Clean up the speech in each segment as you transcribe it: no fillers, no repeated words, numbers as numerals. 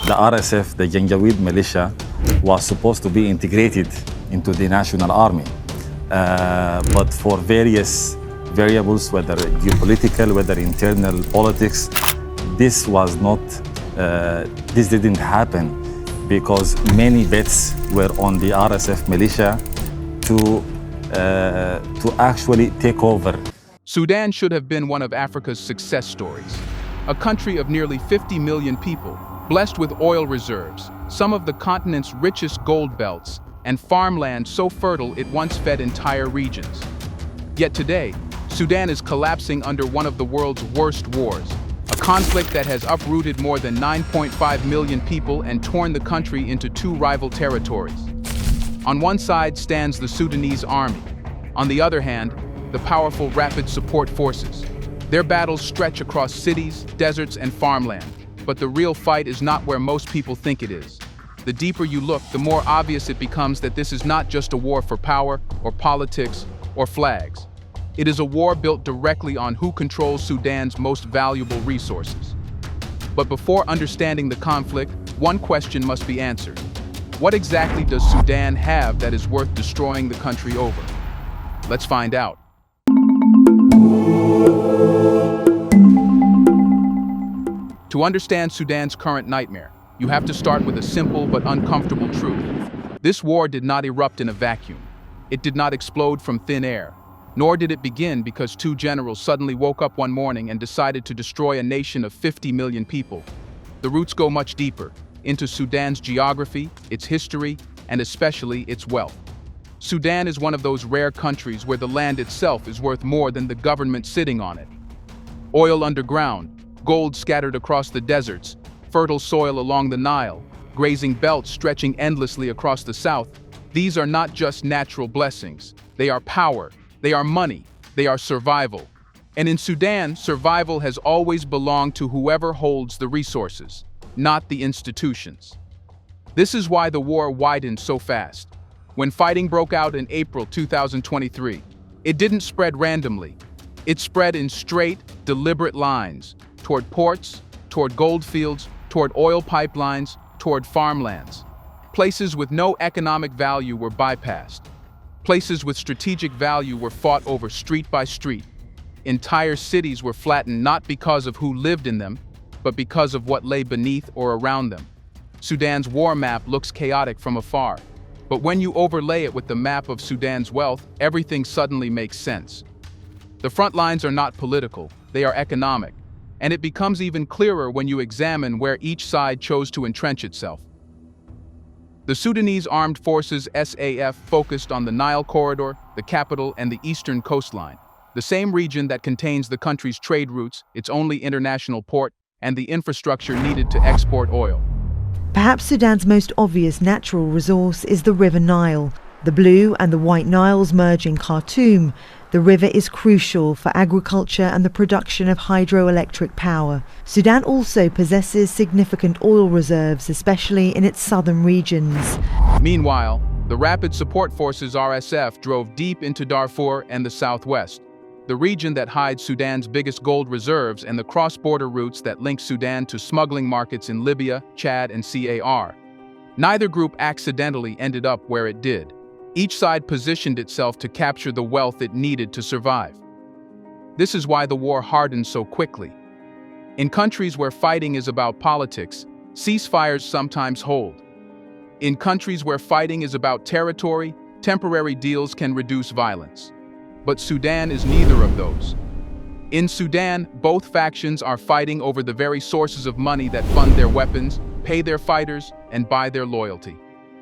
The RSF, the Janjaweed militia, was supposed to be integrated into the national army. But for various variables, whether geopolitical, whether internal politics, this didn't happen because many bets were on the RSF militia to actually take over. Sudan should have been one of Africa's success stories. A country of nearly 50 million people, blessed with oil reserves, some of the continent's richest gold belts, and farmland so fertile it once fed entire regions. Yet today, Sudan is collapsing under one of the world's worst wars, a conflict that has uprooted more than 9.5 million people and torn the country into two rival territories. On one side stands the Sudanese Army. On the other hand, the powerful Rapid Support Forces. Their battles stretch across cities, deserts, and farmland. But the real fight is not where most people think it is. The deeper you look, the more obvious it becomes that this is not just a war for power, or politics, or flags. It is a war built directly on who controls Sudan's most valuable resources. But before understanding the conflict, one question must be answered. What exactly does Sudan have that is worth destroying the country over? Let's find out. To understand Sudan's current nightmare, you have to start with a simple but uncomfortable truth. This war did not erupt in a vacuum. It did not explode from thin air. Nor did it begin because two generals suddenly woke up one morning and decided to destroy a nation of 50 million people. The roots go much deeper, into Sudan's geography, its history, and especially its wealth. Sudan is one of those rare countries where the land itself is worth more than the government sitting on it. Oil underground, gold scattered across the deserts, fertile soil along the Nile, grazing belts stretching endlessly across the south. These are not just natural blessings. They are power, they are money, they are survival. And in Sudan, survival has always belonged to whoever holds the resources, not the institutions. This is why the war widened so fast. When fighting broke out in April 2023, it didn't spread randomly. It spread in straight, deliberate lines, toward ports, toward gold fields, toward oil pipelines, toward farmlands. Places with no economic value were bypassed. Places with strategic value were fought over street by street. Entire cities were flattened not because of who lived in them, but because of what lay beneath or around them. Sudan's war map looks chaotic from afar, but when you overlay it with the map of Sudan's wealth, everything suddenly makes sense. The front lines are not political, they are economic, and it becomes even clearer when you examine where each side chose to entrench itself. The Sudanese Armed Forces SAF focused on the Nile Corridor, the capital, and the eastern coastline, the same region that contains the country's trade routes, its only international port, and the infrastructure needed to export oil. Perhaps Sudan's most obvious natural resource is the River Nile. The Blue and the White Niles merge in Khartoum. The river is crucial for agriculture and the production of hydroelectric power. Sudan also possesses significant oil reserves, especially in its southern regions. Meanwhile, the Rapid Support Forces RSF drove deep into Darfur and the southwest, the region that hides Sudan's biggest gold reserves and the cross-border routes that link Sudan to smuggling markets in Libya, Chad, and CAR. Neither group accidentally ended up where it did. Each side positioned itself to capture the wealth it needed to survive. This is why the war hardened so quickly. In countries where fighting is about politics, ceasefires sometimes hold. In countries where fighting is about territory, temporary deals can reduce violence. But Sudan is neither of those. In Sudan, both factions are fighting over the very sources of money that fund their weapons, pay their fighters, and buy their loyalty.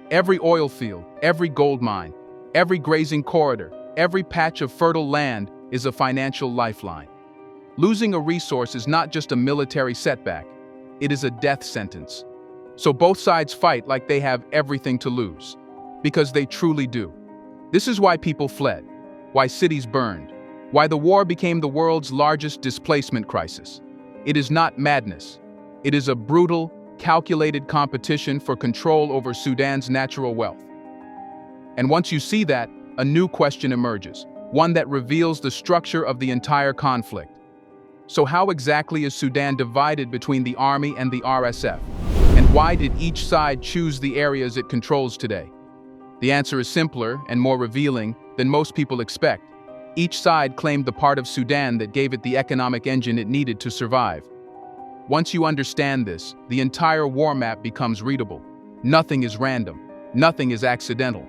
Every oil field, every gold mine, every grazing corridor, every patch of fertile land is a financial lifeline. Losing a resource is not just a military setback, it is a death sentence. So both sides fight like they have everything to lose, because they truly do. This is why people fled, why cities burned, why the war became the world's largest displacement crisis. It is not madness. It is a brutal, calculated competition for control over Sudan's natural wealth. And once you see that, a new question emerges, one that reveals the structure of the entire conflict. So how exactly is Sudan divided between the army and the RSF? And Why did each side choose the areas it controls today? The answer is simpler and more revealing than most people expect. Each side claimed the part of Sudan that gave it the economic engine it needed to survive. Once you understand this, the entire war map becomes readable. Nothing is random. Nothing is accidental.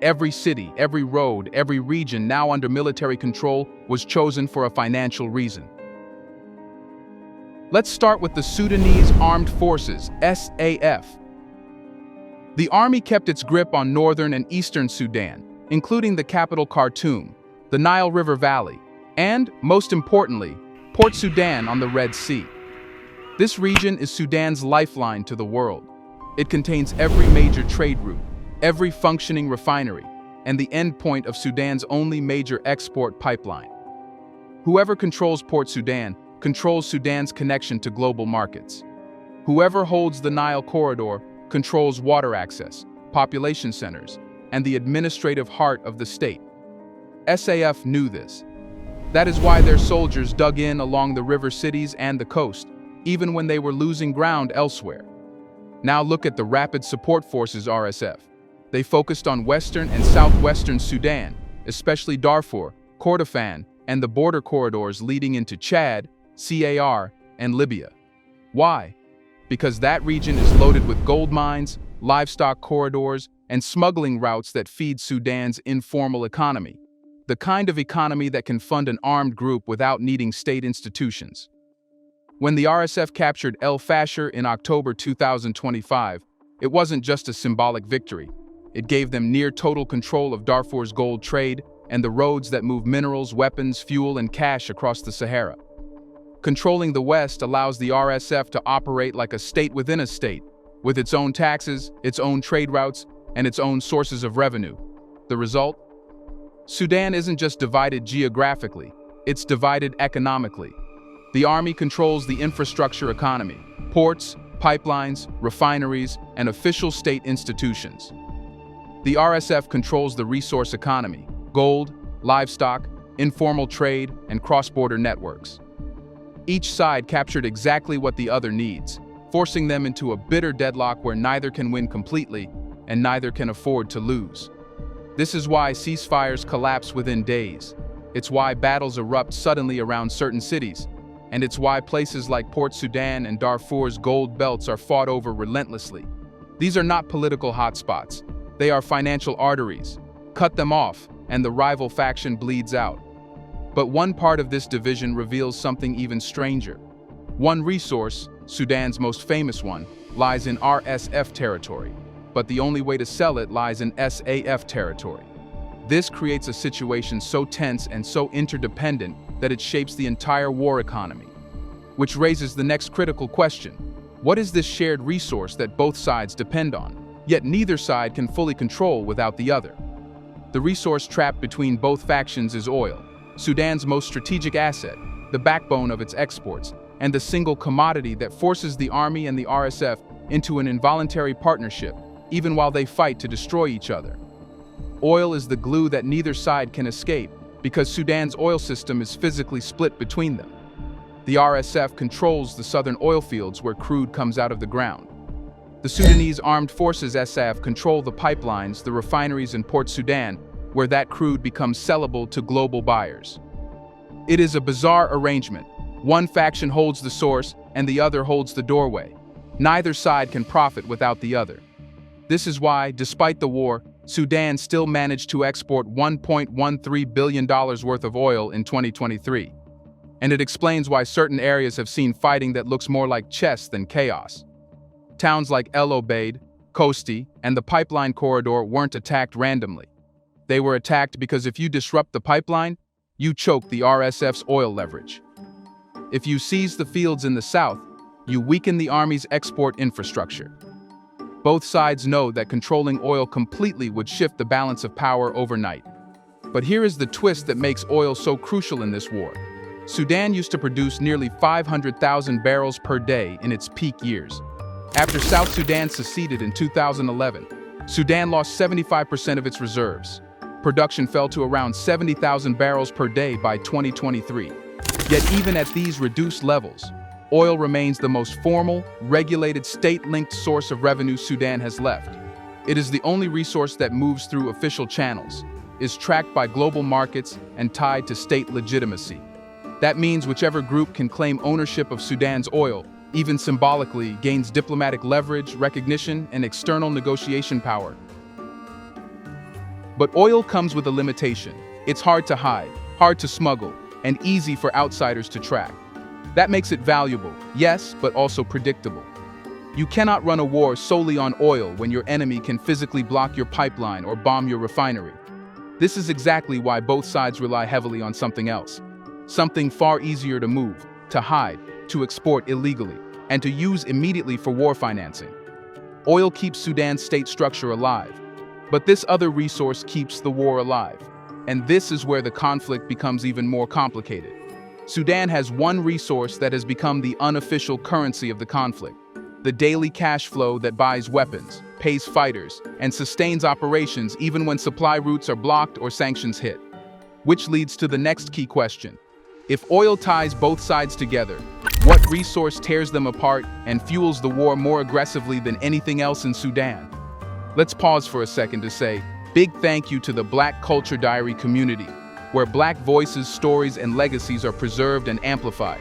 Every city, every road, every region now under military control was chosen for a financial reason. Let's start with the Sudanese Armed Forces, SAF. The army kept its grip on northern and eastern Sudan, including the capital Khartoum, the Nile River Valley, and, most importantly, Port Sudan on the Red Sea. This region is Sudan's lifeline to the world. It contains every major trade route, every functioning refinery, and the endpoint of Sudan's only major export pipeline. Whoever controls Port Sudan controls Sudan's connection to global markets. Whoever holds the Nile corridor controls water access, population centers, and the administrative heart of the state. SAF knew this. That is why their soldiers dug in along the river cities and the coast, even when they were losing ground elsewhere. Now look at the Rapid Support Forces RSF. They focused on western and southwestern Sudan, especially Darfur, Kordofan, and the border corridors leading into Chad, CAR, and Libya. Why? Because that region is loaded with gold mines, livestock corridors, and smuggling routes that feed Sudan's informal economy, the kind of economy that can fund an armed group without needing state institutions. When the RSF captured El Fasher in October 2025, it wasn't just a symbolic victory. It gave them near total control of Darfur's gold trade and the roads that move minerals, weapons, fuel, and cash across the Sahara. Controlling the West allows the RSF to operate like a state within a state, with its own taxes, its own trade routes, and its own sources of revenue. The result? Sudan isn't just divided geographically, it's divided economically. The army controls the infrastructure economy, ports, pipelines, refineries, and official state institutions. The RSF controls the resource economy, gold, livestock, informal trade, and cross-border networks. Each side captured exactly what the other needs, forcing them into a bitter deadlock where neither can win completely and neither can afford to lose. This is why ceasefires collapse within days. It's why battles erupt suddenly around certain cities. And it's why places like Port Sudan and Darfur's gold belts are fought over relentlessly. These are not political hotspots. They are financial arteries. Cut them off, and the rival faction bleeds out. But one part of this division reveals something even stranger. One resource, Sudan's most famous one, lies in RSF territory, but the only way to sell it lies in SAF territory. This creates a situation so tense and so interdependent that it shapes the entire war economy. Which raises the next critical question. What is this shared resource that both sides depend on, yet neither side can fully control without the other? The resource trapped between both factions is oil, Sudan's most strategic asset, the backbone of its exports, and the single commodity that forces the army and the RSF into an involuntary partnership, even while they fight to destroy each other. Oil is the glue that neither side can escape, because Sudan's oil system is physically split between them. The RSF controls the southern oil fields where crude comes out of the ground. The Sudanese Armed Forces SAF control the pipelines, the refineries in Port Sudan, where that crude becomes sellable to global buyers. It is a bizarre arrangement. One faction holds the source and the other holds the doorway. Neither side can profit without the other. This is why, despite the war, Sudan still managed to export $1.13 billion worth of oil in 2023. And it explains why certain areas have seen fighting that looks more like chess than chaos. Towns like El Obeid, Kosti, and the pipeline corridor weren't attacked randomly. They were attacked because if you disrupt the pipeline, you choke the RSF's oil leverage. If you seize the fields in the south, you weaken the army's export infrastructure. Both sides know that controlling oil completely would shift the balance of power overnight. But here is the twist that makes oil so crucial in this war. Sudan used to produce nearly 500,000 barrels per day in its peak years. After South Sudan seceded in 2011, Sudan lost 75% of its reserves. Production fell to around 70,000 barrels per day by 2023. Yet even at these reduced levels, oil remains the most formal, regulated, state-linked source of revenue Sudan has left. It is the only resource that moves through official channels, is tracked by global markets, and tied to state legitimacy. That means whichever group can claim ownership of Sudan's oil, even symbolically, gains diplomatic leverage, recognition, and external negotiation power. But oil comes with a limitation. It's hard to hide, hard to smuggle, and easy for outsiders to track. That makes it valuable, yes, but also predictable. You cannot run a war solely on oil when your enemy can physically block your pipeline or bomb your refinery. This is exactly why both sides rely heavily on something else. Something far easier to move, to hide, to export illegally, and to use immediately for war financing. Oil keeps Sudan's state structure alive, but this other resource keeps the war alive. And this is where the conflict becomes even more complicated. Sudan has one resource that has become the unofficial currency of the conflict: the daily cash flow that buys weapons, pays fighters, and sustains operations even when supply routes are blocked or sanctions hit. Which leads to the next key question. If oil ties both sides together, what resource tears them apart and fuels the war more aggressively than anything else in Sudan? Let's pause for a second to say big thank you to the Black Culture Diary community, where Black voices, stories, and legacies are preserved and amplified.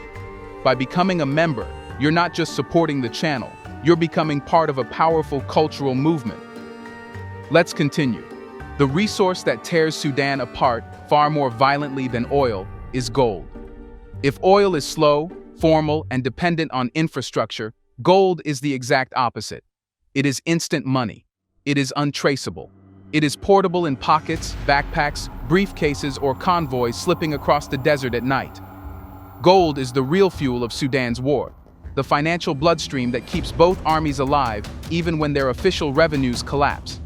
By becoming a member, you're not just supporting the channel, you're becoming part of a powerful cultural movement. Let's continue. The resource that tears Sudan apart far more violently than oil is gold. If oil is slow, formal, and dependent on infrastructure, gold is the exact opposite. It is instant money. It is untraceable. It is portable in pockets, backpacks, briefcases, or convoys slipping across the desert at night. Gold is the real fuel of Sudan's war, the financial bloodstream that keeps both armies alive even when their official revenues collapse.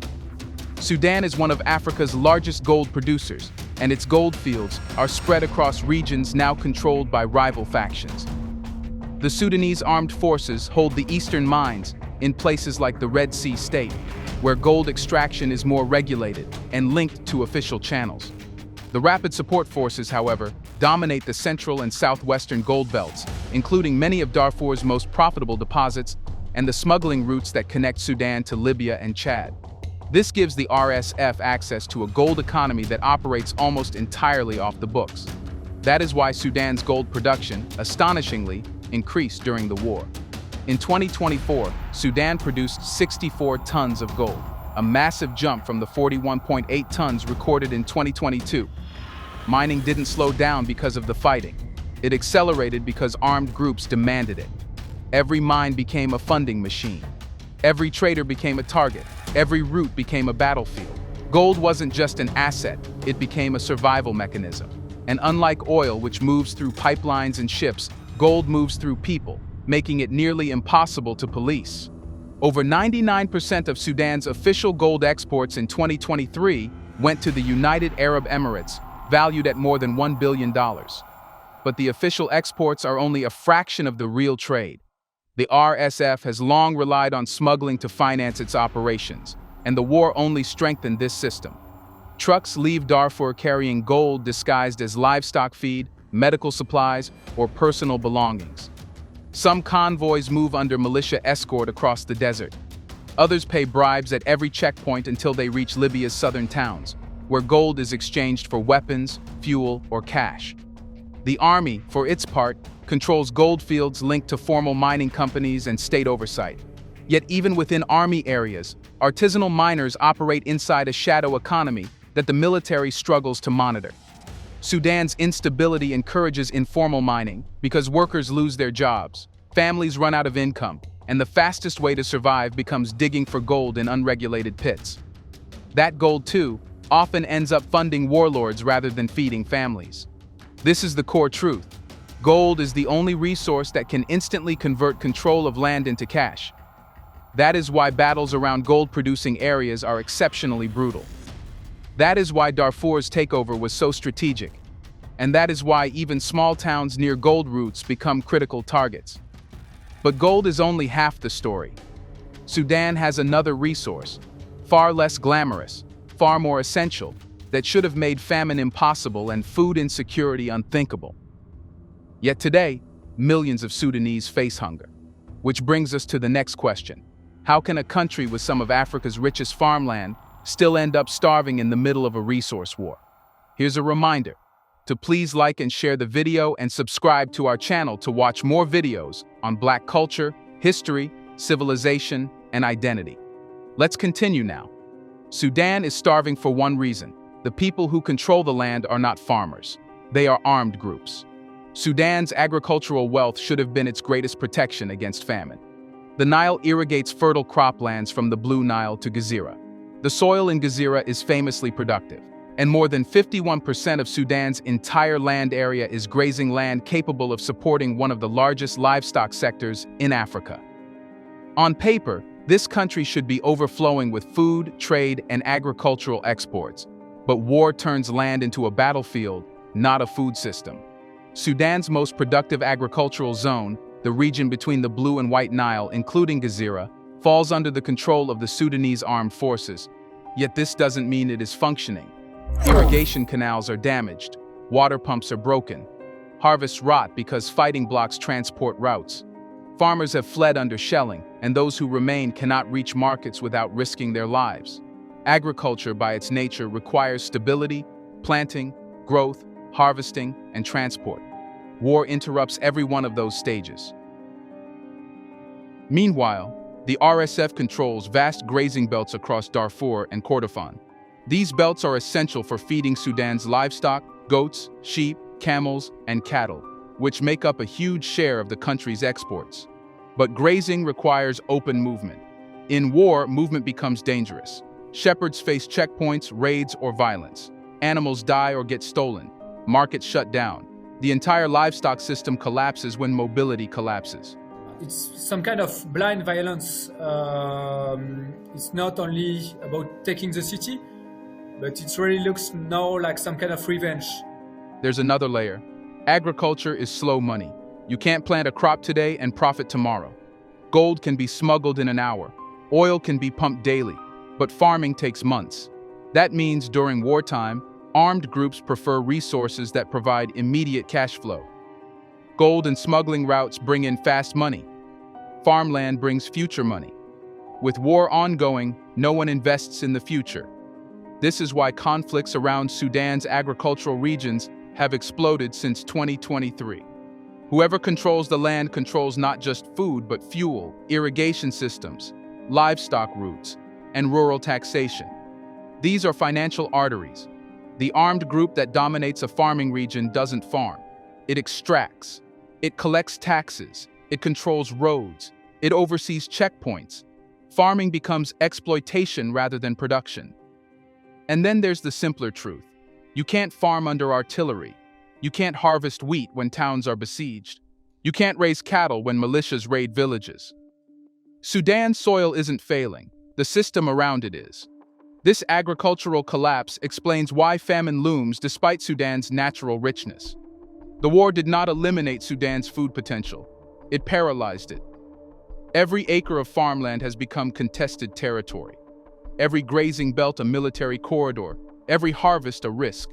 Sudan is one of Africa's largest gold producers, and its gold fields are spread across regions now controlled by rival factions. The Sudanese armed forces hold the eastern mines in places like the Red Sea State, where gold extraction is more regulated and linked to official channels. The Rapid Support Forces, however, dominate the central and southwestern gold belts, including many of Darfur's most profitable deposits and the smuggling routes that connect Sudan to Libya and Chad. This gives the RSF access to a gold economy that operates almost entirely off the books. That is why Sudan's gold production, astonishingly, increased during the war. In 2024, Sudan produced 64 tons of gold, a massive jump from the 41.8 tons recorded in 2022. Mining didn't slow down because of the fighting. It accelerated because armed groups demanded it. Every mine became a funding machine. Every trader became a target. Every route became a battlefield. Gold wasn't just an asset, it became a survival mechanism. And unlike oil, which moves through pipelines and ships, gold moves through people, making it nearly impossible to police. Over 99% of Sudan's official gold exports in 2023 went to the United Arab Emirates, valued at more than $1 billion. But the official exports are only a fraction of the real trade. The RSF has long relied on smuggling to finance its operations, and the war only strengthened this system. Trucks leave Darfur carrying gold disguised as livestock feed, medical supplies, or personal belongings. Some convoys move under militia escort across the desert. Others pay bribes at every checkpoint until they reach Libya's southern towns, where gold is exchanged for weapons, fuel, or cash. The army, for its part, controls gold fields linked to formal mining companies and state oversight. Yet even within army areas, artisanal miners operate inside a shadow economy that the military struggles to monitor. Sudan's instability encourages informal mining because workers lose their jobs, families run out of income, and the fastest way to survive becomes digging for gold in unregulated pits. That gold, too, often ends up funding warlords rather than feeding families. This is the core truth. Gold is the only resource that can instantly convert control of land into cash. That is why battles around gold-producing areas are exceptionally brutal. That is why Darfur's takeover was so strategic. And that is why even small towns near gold routes become critical targets. But gold is only half the story. Sudan has another resource, far less glamorous, far more essential, that should have made famine impossible and food insecurity unthinkable. Yet today, millions of Sudanese face hunger. Which brings us to the next question. How can a country with some of Africa's richest farmland still end up starving in the middle of a resource war? Here's a reminder to please like and share the video and subscribe to our channel to watch more videos on Black culture, history, civilization, and identity. Let's continue now. Sudan is starving for one reason. The people who control the land are not farmers. They are armed groups. Sudan's agricultural wealth should have been its greatest protection against famine. The Nile irrigates fertile croplands from the Blue Nile to Gezira. The soil in Gezira is famously productive, and more than 51% of Sudan's entire land area is grazing land capable of supporting one of the largest livestock sectors in Africa. On paper, this country should be overflowing with food, trade, and agricultural exports, but war turns land into a battlefield, not a food system. Sudan's most productive agricultural zone, the region between the Blue and White Nile, including Gezira, falls under the control of the Sudanese armed forces. Yet this doesn't mean it is functioning. Irrigation canals are damaged, water pumps are broken, harvests rot because fighting blocks transport routes. Farmers have fled under shelling, and those who remain cannot reach markets without risking their lives. Agriculture, by its nature, requires stability, planting, growth, harvesting, and transport. War interrupts every one of those stages. Meanwhile, the RSF controls vast grazing belts across Darfur and Kordofan. These belts are essential for feeding Sudan's livestock, goats, sheep, camels, and cattle, which make up a huge share of the country's exports. But grazing requires open movement. In war, movement becomes dangerous. Shepherds face checkpoints, raids, or violence. Animals die or get stolen. Markets shut down. The entire livestock system collapses when mobility collapses. It's some kind of blind violence. It's not only about taking the city, but it really looks now like some kind of revenge. There's another layer. Agriculture is slow money. You can't plant a crop today and profit tomorrow. Gold can be smuggled in an hour. Oil can be pumped daily, but farming takes months. That means during wartime, armed groups prefer resources that provide immediate cash flow. Gold and smuggling routes bring in fast money. Farmland brings future money. With war ongoing, no one invests in the future. This is why conflicts around Sudan's agricultural regions have exploded since 2023. Whoever controls the land controls not just food but fuel, irrigation systems, livestock routes, and rural taxation. These are financial arteries. The armed group that dominates a farming region doesn't farm. It extracts. It collects taxes. It controls roads. It oversees checkpoints. Farming becomes exploitation rather than production. And then there's the simpler truth. You can't farm under artillery. You can't harvest wheat when towns are besieged. You can't raise cattle when militias raid villages. Sudan's soil isn't failing. The system around it is. This agricultural collapse explains why famine looms despite Sudan's natural richness. The war did not eliminate Sudan's food potential. It paralyzed it. Every acre of farmland has become contested territory. Every grazing belt a military corridor. Every harvest a risk.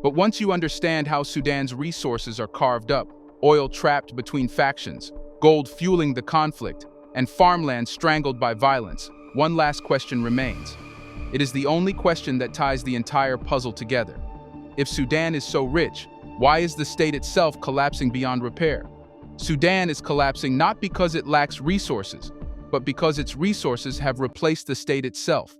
But once you understand how Sudan's resources are carved up, oil trapped between factions, gold fueling the conflict, and farmland strangled by violence, one last question remains. It is the only question that ties the entire puzzle together. If Sudan is so rich, why is the state itself collapsing beyond repair? Sudan is collapsing not because it lacks resources, but because its resources have replaced the state itself.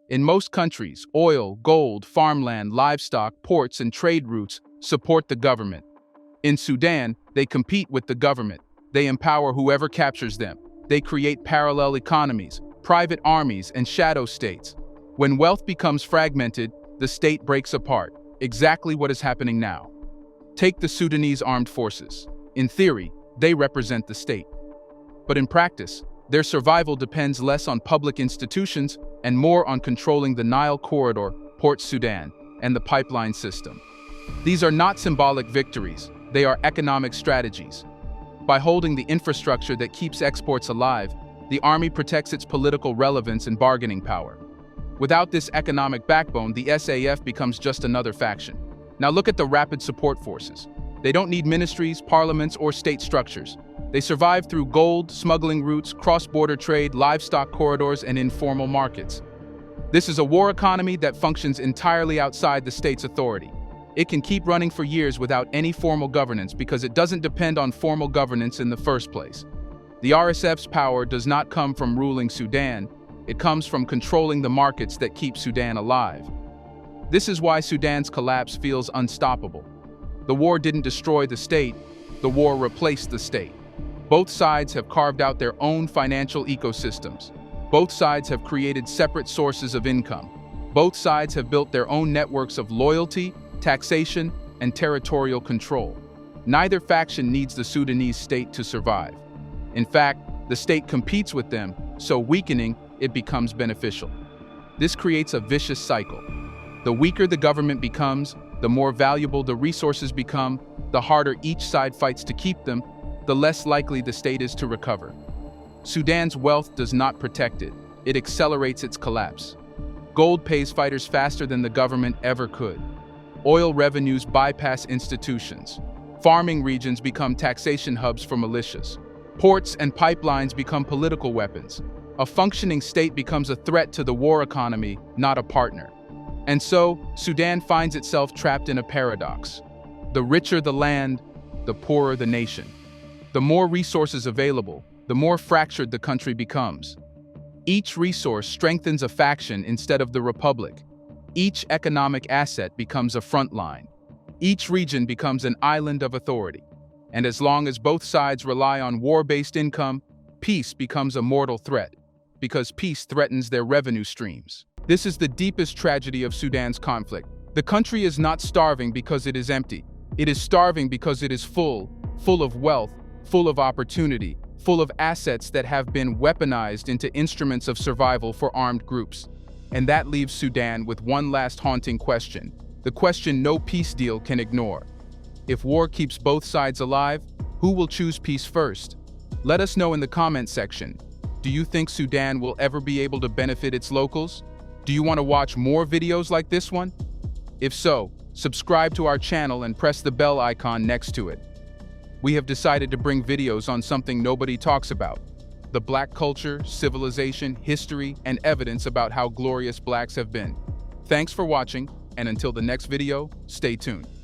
In most countries, oil, gold, farmland, livestock, ports, and trade routes support the government. In Sudan, they compete with the government. They empower whoever captures them. They create parallel economies, private armies, and shadow states. When wealth becomes fragmented, the state breaks apart, exactly what is happening now. Take the Sudanese armed forces. In theory, they represent the state. But in practice, their survival depends less on public institutions and more on controlling the Nile corridor, Port Sudan, and the pipeline system. These are not symbolic victories, they are economic strategies. By holding the infrastructure that keeps exports alive, the army protects its political relevance and bargaining power. Without this economic backbone, the SAF becomes just another faction. Now look at the rapid support forces. They don't need ministries, parliaments, or state structures. They survive through gold, smuggling routes, cross-border trade, livestock corridors, and informal markets. This is a war economy that functions entirely outside the state's authority. It can keep running for years without any formal governance because it doesn't depend on formal governance in the first place. The RSF's power does not come from ruling Sudan, it comes from controlling the markets that keep Sudan alive. This is why Sudan's collapse feels unstoppable. The war didn't destroy the state, the war replaced the state. Both sides have carved out their own financial ecosystems. Both sides have created separate sources of income. Both sides have built their own networks of loyalty, taxation, and territorial control. Neither faction needs the Sudanese state to survive. In fact, the state competes with them, so weakening it becomes beneficial. This creates a vicious cycle. The weaker the government becomes, the more valuable the resources become, the harder each side fights to keep them, the less likely the state is to recover. Sudan's wealth does not protect it, it accelerates its collapse. Gold pays fighters faster than the government ever could. Oil revenues bypass institutions. Farming regions become taxation hubs for militias. Ports and pipelines become political weapons. A functioning state becomes a threat to the war economy, not a partner. And so, Sudan finds itself trapped in a paradox. The richer the land, the poorer the nation. The more resources available, the more fractured the country becomes. Each resource strengthens a faction instead of the republic. Each economic asset becomes a front line. Each region becomes an island of authority. And as long as both sides rely on war-based income, peace becomes a mortal threat, because peace threatens their revenue streams. This is the deepest tragedy of Sudan's conflict. The country is not starving because it is empty. It is starving because it is full of wealth, full of opportunity, full of assets that have been weaponized into instruments of survival for armed groups. And that leaves Sudan with one last haunting question, the question no peace deal can ignore. If war keeps both sides alive, who will choose peace first? Let us know in the comment section. Do you think Sudan will ever be able to benefit its locals? Do you want to watch more videos like this one? If so, subscribe to our channel and press the bell icon next to it. We have decided to bring videos on something nobody talks about: the Black culture, civilization, history, and evidence about how glorious Blacks have been. Thanks for watching, and until the next video, stay tuned.